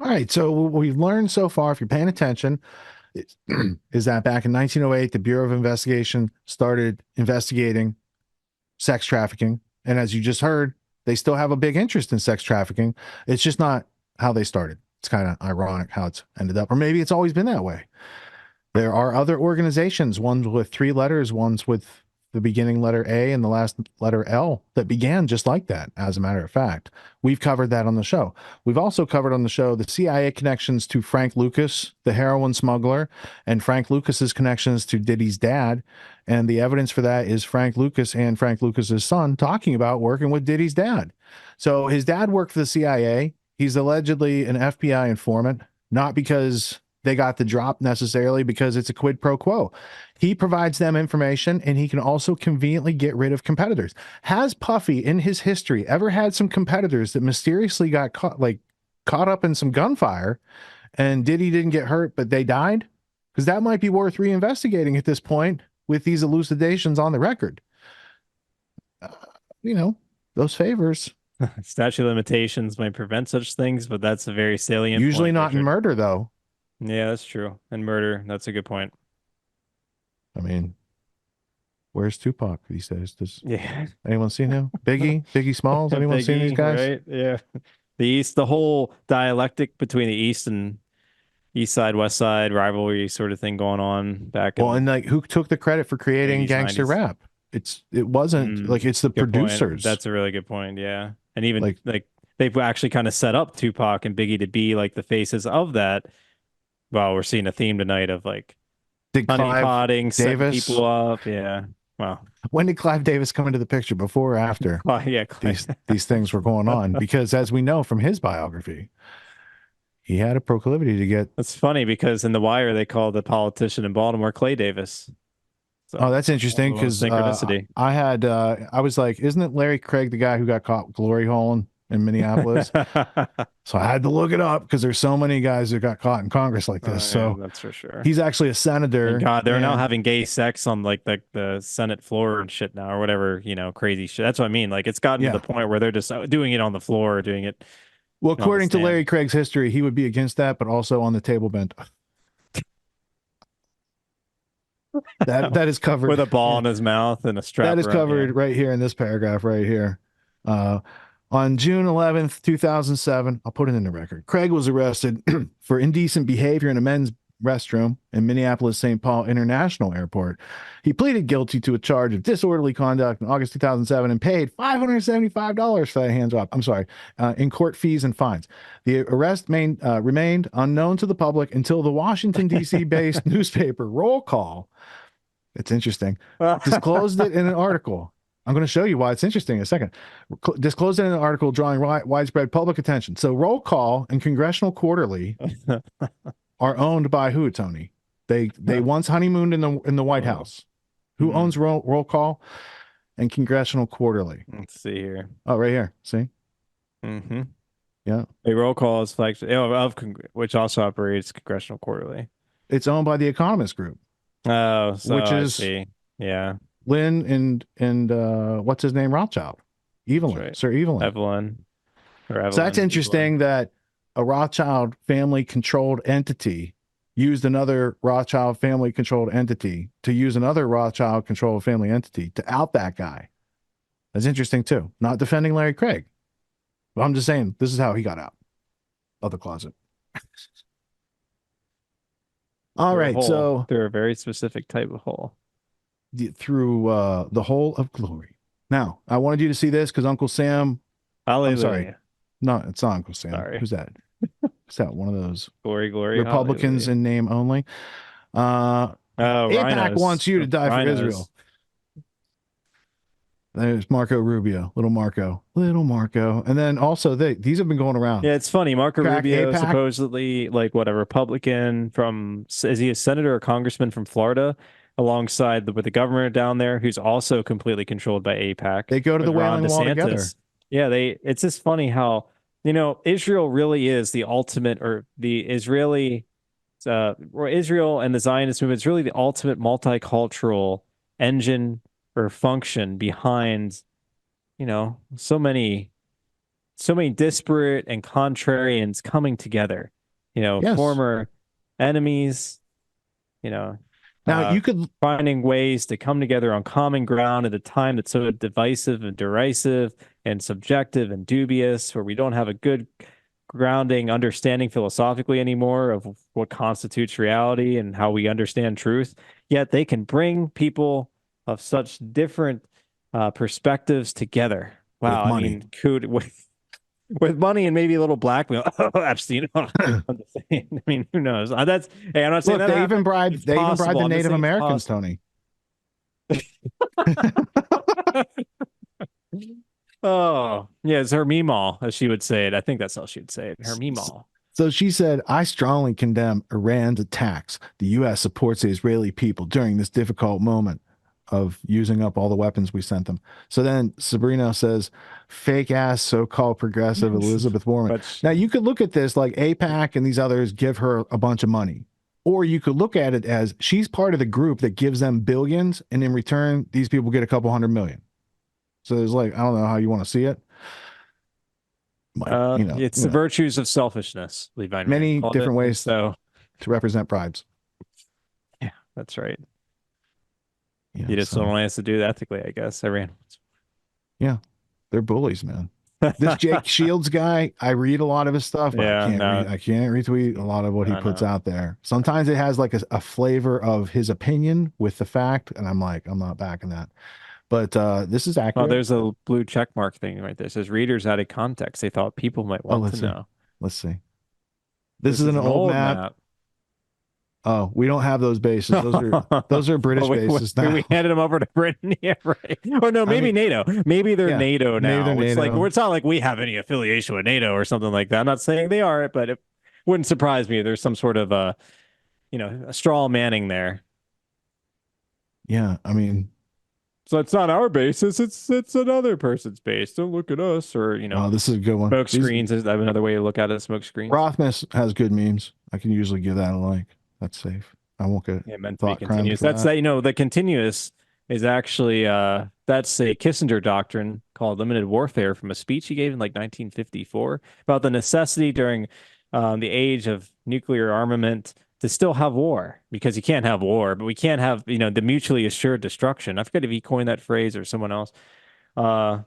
All right. So what we've learned so far, if you're paying attention, is, is that back in 1908, the Bureau of Investigation started investigating sex trafficking. And as you just heard, they still have a big interest in sex trafficking. It's just not how they started. It's kind of ironic how it's ended up, or maybe it's always been that way. There are other organizations, ones with 3 letters, ones with the beginning letter A and the last letter L, that began just like that, as a matter of fact. We've covered that on the show. We've also covered on the show the CIA connections to Frank Lucas, the heroin smuggler, and Frank Lucas's connections to Diddy's dad. And the evidence for that is Frank Lucas and Frank Lucas's son talking about working with Diddy's dad. So his dad worked for the CIA. He's allegedly an FBI informant, not because they got the drop necessarily, because it's a quid pro quo. He provides them information, and he can also conveniently get rid of competitors. Has Puffy in his history ever had some competitors that mysteriously got caught up in some gunfire, and Diddy didn't get hurt, but they died? Because that might be worth reinvestigating at this point with these elucidations on the record. Those favors. Statute of limitations might prevent such things, but that's a very salient Usually point, not in Richard. murder, though. Yeah, that's true. And murder, that's a good point. I mean, where's Tupac these days? Does Yeah. anyone seen him? Biggie Smalls? Anyone seen these Biggie, guys? right? Yeah. The whole dialectic between the East and East Side, West Side rivalry sort of thing going on back Well, in and like, who took the credit for creating 80s, gangster 90s. rap? It wasn't like, it's the Good point. producers. That's a really good point. Yeah. And even Like, like they've actually kind of set up Tupac and Biggie to be like the faces of that. Well, we're seeing a theme tonight of like did Clive honeypotting, setting Davis? people up. Yeah. Well, When did Clive Davis come into the picture? Before or after yeah. these things were going on? Because as we know from his biography, he had a proclivity to get. That's funny because in The Wire they call the politician in Baltimore Clay Davis. Oh, So that's interesting, because synchronicity. I was like, isn't it Larry Craig, the guy who got caught glory holing in Minneapolis? So I had to look it up, because there's so many guys that got caught in Congress like this. Yeah, So that's for sure. he's actually a Thank senator. God they're now And having gay sex on like the Senate floor and shit now or whatever, crazy shit. That's what I mean. Like it's gotten to the yeah, point where they're just doing it on the floor, doing it well, on the according to Larry stand. Craig's history, he would be against that, but also on the table bent. That is With covered. a ball in his mouth and a That strap is around. Yeah. covered right here in this paragraph right here. Uh, on June 11th, 2007, I'll put it in the record. Craig was arrested for indecent behavior in a men's restroom in Minneapolis St. Paul International Airport. He pleaded guilty to a charge of disorderly conduct in August 2007 and paid $575 for that hand job. I'm sorry, in court fees and fines. The arrest remained unknown to the public until the Washington, D.C. based newspaper Roll Call. It's interesting. Disclosed it in an article. I'm going to show you why it's interesting in a second. Disclosed it in an article drawing widespread public attention. So Roll Call and Congressional Quarterly are owned by who, Tony? They once honeymooned in the White House. Who owns Roll Call and Congressional Quarterly? Let's see here. Oh, right here. See? Mm-hmm. Yeah. A Roll Call is flagship which also operates Congressional Quarterly. It's owned by the Economist Group. Oh, so which I is see. Yeah. Lynn and what's his name? Rothschild. Evelyn. Right. Sir Evelyn. Evelyn. So that's interesting that a Rothschild family controlled entity used another Rothschild family controlled entity to use another Rothschild controlled family entity to out that guy. That's interesting too. Not defending Larry Craig. But I'm just saying this is how he got out of the closet. All right. So they're a very specific type of hole. through the hole of glory. Now, I wanted you to see this because Uncle Sam. Hallelujah. I'm sorry. No, it's not Uncle Sam. Sorry. Who's that? Is that one of those glory, Republicans hallelujah. in name only? AIPAC wants you to die for Israel. There's Marco Rubio, little Marco. And then also these have been going around. Yeah, it's funny. Marco Rubio, supposedly like what, a Republican is he a senator or congressman from Florida, alongside with the governor down there, who's also completely controlled by AIPAC. They go to the Wailing Wall together. Yeah, it's just funny how, Israel really is the ultimate, or the Israeli, Israel and the Zionist movement is really the ultimate multicultural engine or function behind, so many disparate and contrarians coming together. Yes. former enemies, you know, Now uh, you could finding ways to come together on common ground at a time that's so divisive and derisive and subjective and dubious, where we don't have a good grounding understanding philosophically anymore of what constitutes reality and how we understand truth. Yet they can bring people of such different perspectives together. with Wow, I money. mean, could with money and maybe a little blackmail. Oh, Epstein. I'm just saying. I mean, who knows? That's hey, I'm not saying Look, that happened. It's they even bribed possible. the I'm just Native saying it's Americans, possible. Tony. Oh, yeah, it's her meemaw, as she would say it. I think that's how she would say it. Her meemaw. So she said, I strongly condemn Iran's attacks. The U.S. supports the Israeli people during this difficult moment of using up all the weapons we sent them. So then Sabrina says, fake ass so-called progressive Elizabeth Warren. But Now you could look at this like APAC and these others give her a bunch of money. Or you could look at it as she's part of the group that gives them billions, and in return, these people get a couple hundred million. So there's like, I don't know how you want to see it. Like, it's the virtues of selfishness, Levi Rand many called it. different And ways so, to represent bribes. yeah, that's right. Yeah, You just don't so want us to do it ethically, I guess. I ran. yeah, they're bullies, man. This Jake Shields guy, I read a lot of his stuff, but Yeah, no, I can't retweet a lot of what he no, puts no. out there. Sometimes it has like a flavor of his opinion with the fact, and I'm like, I'm not backing that. But this is Oh, accurate. there's a blue check mark thing right there. It says readers out of context. They thought people might Oh, want to let's see. know. Let's see. This This is is an an old old map. map. Oh, we don't have those bases. Those are Oh, British bases now. we handed them over to Britain. Yeah, right. Or no, I maybe mean, NATO. Maybe they're yeah, NATO maybe they're now. It's like NATO. it's not like we have any affiliation with NATO or something like that. I'm not saying they are, but it wouldn't surprise me if there's some sort of a straw manning there. Yeah, I mean, So it's not our basis. It's another person's base. Don't look at us or oh, this is a good one. smoke These screens is another way to look at it. Smoke screens. Rothmas has good memes. I can usually give that a like. That's safe. I won't get Yeah, meant to be thought crimed continuous. for That's that. that, the continuous is actually that's a Kissinger doctrine called limited warfare from a speech he gave in like 1954 about the necessity during the age of nuclear armament to still have war because you can't have war, but we can't have, the mutually assured destruction. I forget if he coined that phrase or someone else. Uh,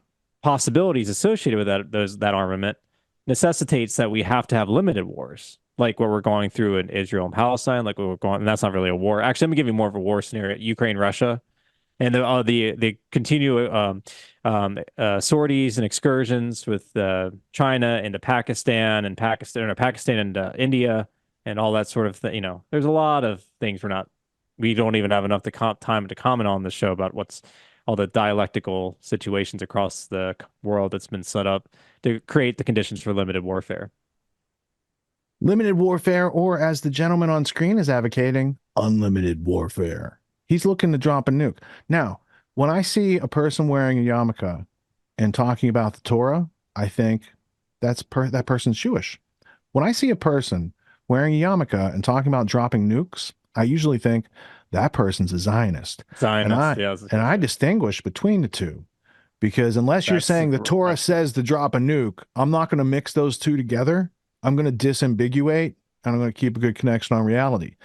Possibilities associated with that armament necessitates that we have to have limited wars, like what we're going through in Israel and Palestine, like what we're going, and that's not really a war. Actually, I'm gonna give you more of a war scenario: Ukraine, Russia, and the continue sorties and excursions with China into Pakistan and Pakistan and India and all that sort of thing. There's a lot of things we don't even have enough time to comment on the show about what's all the dialectical situations across the world that's been set up to create the conditions for limited warfare. Limited warfare, or as the gentleman on screen is advocating, unlimited warfare. He's looking to drop a nuke. Now, when I see a person wearing a yarmulke and talking about the Torah, I think that person's Jewish. When I see a person wearing a yarmulke and talking about dropping nukes, I usually think that person's a Zionist. Zionist, yeah, I was And gonna I say. distinguish between the two because unless you're That's saying the Torah says to drop a nuke, I'm not going to mix those two together. I'm going to disambiguate and I'm going to keep a good connection on reality.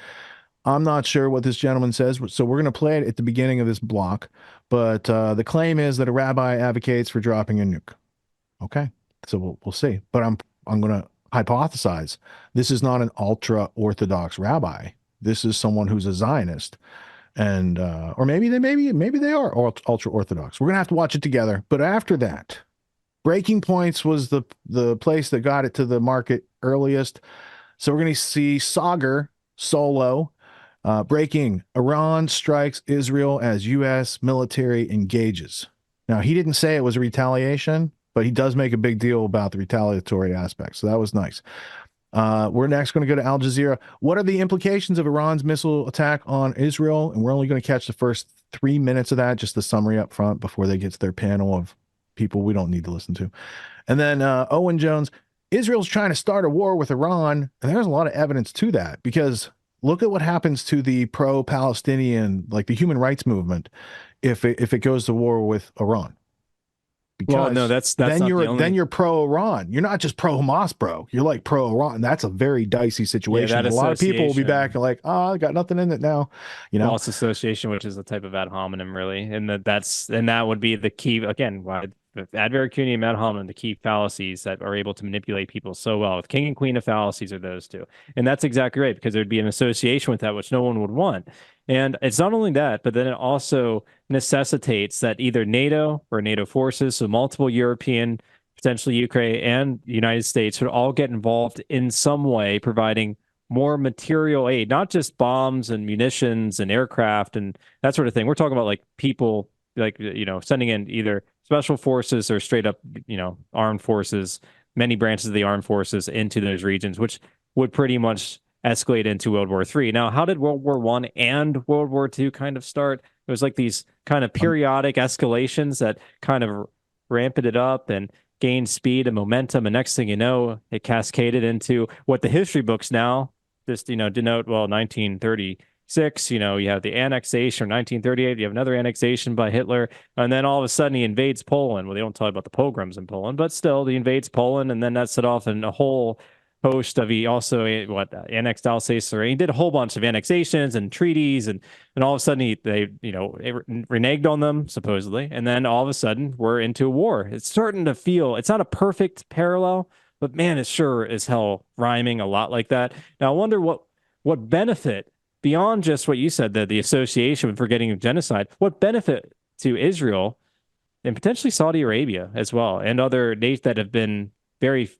I'm not sure what this gentleman says, so we're going to play it at the beginning of this block. But the claim is that a rabbi advocates for dropping a nuke. Okay, so we'll see. But I'm going to hypothesize this is not an ultra orthodox rabbi. This is someone who's a Zionist, and or maybe they are ultra orthodox. We're gonna have to watch it together. But after that, Breaking Points was the place that got it to the market earliest. So we're gonna see Sagar solo. Breaking: Iran strikes Israel as U.S. military engages. Now, he didn't say it was a retaliation, but he does make a big deal about the retaliatory aspect. So that was nice. We're next going to go to Al Jazeera. What are the implications of Iran's missile attack on Israel? And we're only going to catch the first 3 minutes of that, just the summary up front before they get to their panel of people we don't need to listen to. And then Owen Jones: Israel's trying to start a war with Iran. And there's a lot of evidence to that because look at what happens to the pro-Palestinian, like the human rights movement, if it goes to war with Iran. Well, no, because that's then not the only. you're pro Iran. You're not just pro Hamas, bro. You're like pro Iran. That's a very dicey situation. That A lot of people will be back association. and like, oh, I got nothing in it now. You know, False association, which is a type of ad hominem, really, and that would be the key again. Why the adverb cuny ad hominem, the key fallacies that are able to manipulate people so well. With king and queen of fallacies are those two, and that's exactly right because there'd be an association with that which no one would want. And it's not only that, but then it also necessitates that either NATO or NATO forces, so multiple European, potentially Ukraine and the United States, would all get involved in some way, providing more material aid, not just bombs and munitions and aircraft and that sort of thing. We're talking about like people, like, sending in either special forces or straight up, armed forces, many branches of the armed forces into those regions, which would pretty much escalate into World War III. Now, how did World War I and World War II kind of start? It was like these kind of periodic escalations that kind of ramped it up and gained speed and momentum. And next thing you know, it cascaded into what the history books now just denote, well, 1936, you have the annexation, or 1938, you have another annexation by Hitler, and then all of a sudden he invades Poland. Well, they don't tell you about the pogroms in Poland, but still he invades Poland, and then that set off in a whole host of, he also annexed Alsace-Lorraine. He did a whole bunch of annexations and treaties, and all of a sudden they reneged on them supposedly, and then all of a sudden we're into a war. It's starting to feel, it's not a perfect parallel, but man, it sure is hell rhyming a lot like that. Now, I wonder what benefit, beyond just what you said, the association with forgetting of genocide, what benefit to Israel and potentially Saudi Arabia as well, and other nations that have been very,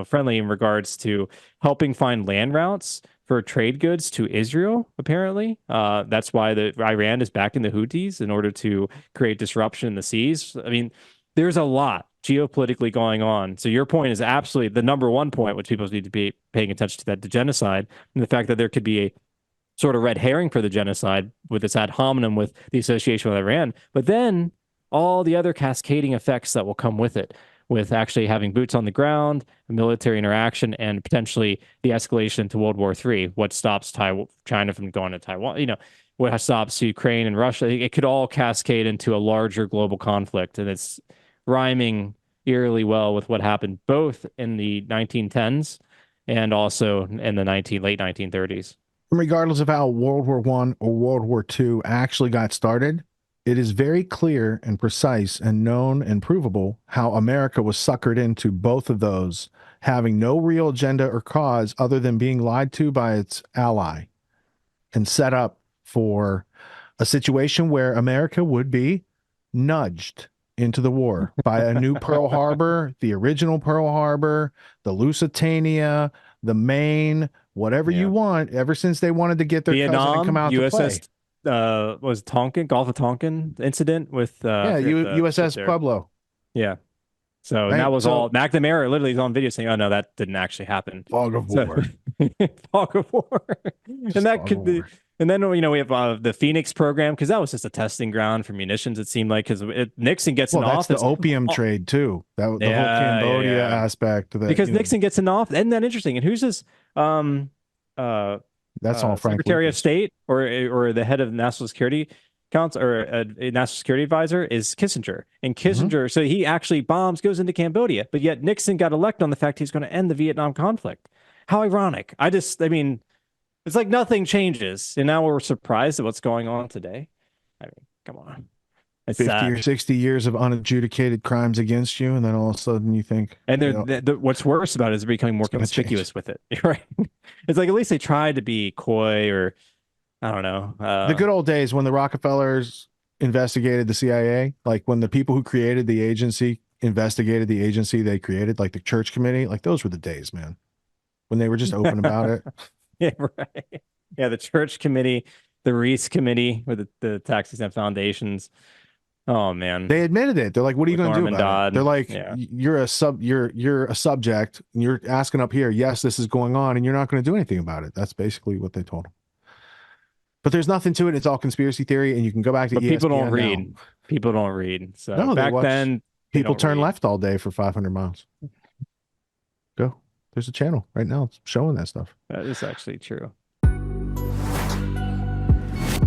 friendly in regards to helping find land routes for trade goods to Israel, apparently. That's why Iran is backing the Houthis in order to create disruption in the seas. I mean, there's a lot geopolitically going on. So your point is absolutely the number one point, which people need to be paying attention to, that the genocide and the fact that there could be a sort of red herring for the genocide with this ad hominem with the association with Iran, but then all the other cascading effects that will come with it, with actually having boots on the ground, military interaction, and potentially the escalation to World War III. What stops China from going to Taiwan? What stops Ukraine and Russia? It could all cascade into a larger global conflict, and it's rhyming eerily well with what happened both in the 1910s and also in the late 1930s. regardless of how World War I or World War II actually got started, it is very clear and precise and known and provable how America was suckered into both of those, having no real agenda or cause other than being lied to by its ally and set up for a situation where America would be nudged into the war by a new Pearl Harbor, the original Pearl Harbor, the Lusitania, the Maine, whatever you want, ever since they wanted to get their Vietnam, cousin and come out USS, to play. Was Tonkin, Gulf of Tonkin incident with USS Pueblo. Yeah. So Right? that was all McNamara literally is on video saying, "Oh no, that didn't actually happen." Fog of war. Fog of war. And that could be. And then we have the Phoenix program, because that was just a testing ground for munitions. It seemed like, because Nixon gets in office. That's the opium trade too. That the whole Cambodia aspect. That, because Nixon gets in office. Isn't that interesting? And who's this? That's all Frank Secretary Lucas. of State or the head of National Security Council or a National Security Advisor is Kissinger. And Kissinger, so he actually goes into Cambodia, but yet Nixon got elected on the fact he's going to end the Vietnam conflict. How ironic. I mean, it's like nothing changes. And now we're surprised at what's going on today. I mean, come on. It's 50 or 60 years of unadjudicated crimes against you, and then all of a sudden you think. And what's worse about it is they're becoming more conspicuous with it. Right? It's like at least they tried to be coy, or I don't know. The good old days when the Rockefellers investigated the CIA, like when the people who created the agency investigated the agency they created, like the Church Committee, like those were the days, man, when they were just open about it. Yeah, right. Yeah, the Church Committee, the Reese Committee with the tax exempt foundations. Oh man, they admitted it. They're like, "What are you going to do about it?" They're like, "You're a subject. And you're asking up here. Yes, this is going on, and you're not going to do anything about it." That's basically what they told them. But there's nothing to it. It's all conspiracy theory, and you can go back to ESPN people don't read. Now. People don't read. So no, back then, people turn left all day for 500 miles. Go. There's a channel right now showing that stuff. That is actually true.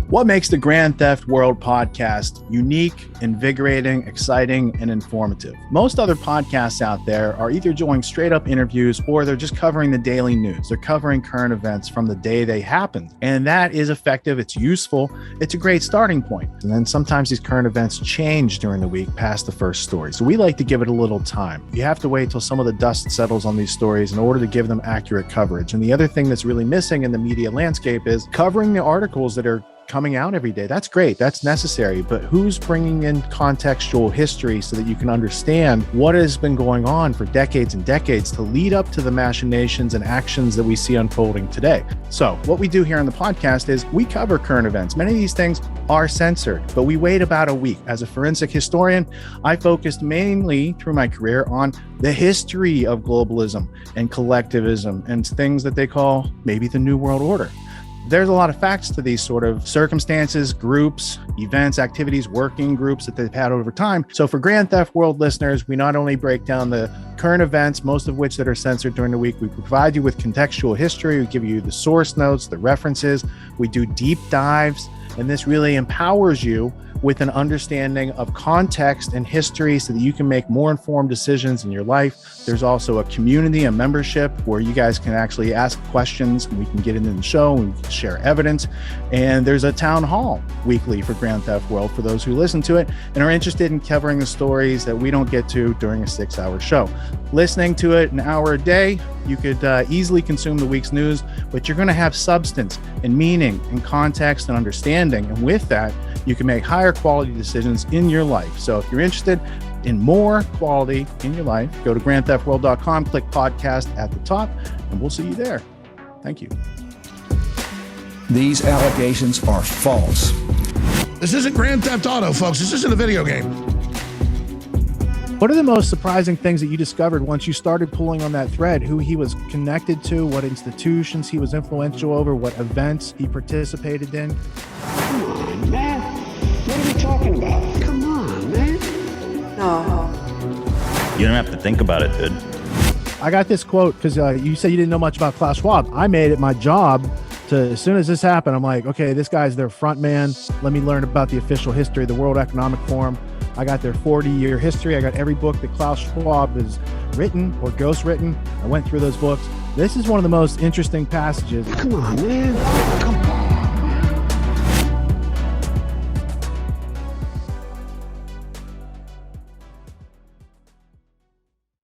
What makes the Grand Theft World podcast unique, invigorating, exciting, and informative? Most other podcasts out there are either doing straight up interviews or they're just covering the daily news. They're covering current events from the day they happened. And that is effective. It's useful. It's a great starting point. And then sometimes these current events change during the week past the first story. So we like to give it a little time. You have to wait till some of the dust settles on these stories in order to give them accurate coverage. And the other thing that's really missing in the media landscape is covering the articles that are coming out every day. That's great. That's necessary. But who's bringing in contextual history so that you can understand what has been going on for decades and decades to lead up to the machinations and actions that we see unfolding today? So what we do here on the podcast is we cover current events. Many of these things are censored, but we wait about a week. As a forensic historian, I focused mainly through my career on the history of globalism and collectivism and things that they call maybe the New World Order. There's a lot of facts to these sort of circumstances, groups, events, activities, working groups that they've had over time. So for Grand Theft World listeners, we not only break down the current events, most of which that are censored during the week, we provide you with contextual history, we give you the source notes, the references, we do deep dives, and this really empowers you with an understanding of context and history so that you can make more informed decisions in your life. There's also a community, a membership where you guys can actually ask questions and we can get into the show and we can share evidence. And there's a town hall weekly for Grand Theft World for those who listen to it and are interested in covering the stories that we don't get to during a 6-hour show. Listening to it an hour a day, you could easily consume the week's news, but you're going to have substance and meaning and context and understanding. And with that, you can make higher quality decisions in your life. So if you're interested in more quality in your life, go to grandtheftworld.com, click podcast at the top, and we'll see you there. Thank you. These allegations are false. This isn't Grand Theft Auto, folks. This isn't a video game. What are the most surprising things that you discovered once you started pulling on that thread? Who he was connected to, what institutions he was influential over, what events he participated in? Come on, man. What are we talking about? Come on, man. No. You don't have to think about it, dude. I got this quote because you said you didn't know much about Klaus Schwab. I made it my job to, as soon as this happened, I'm like, okay, this guy's their front man. Let me learn about the official history of the World Economic Forum. I got their 40-year history. I got every book that Klaus Schwab has written or ghostwritten. I went through those books. This is one of the most interesting passages. Come on, man. Come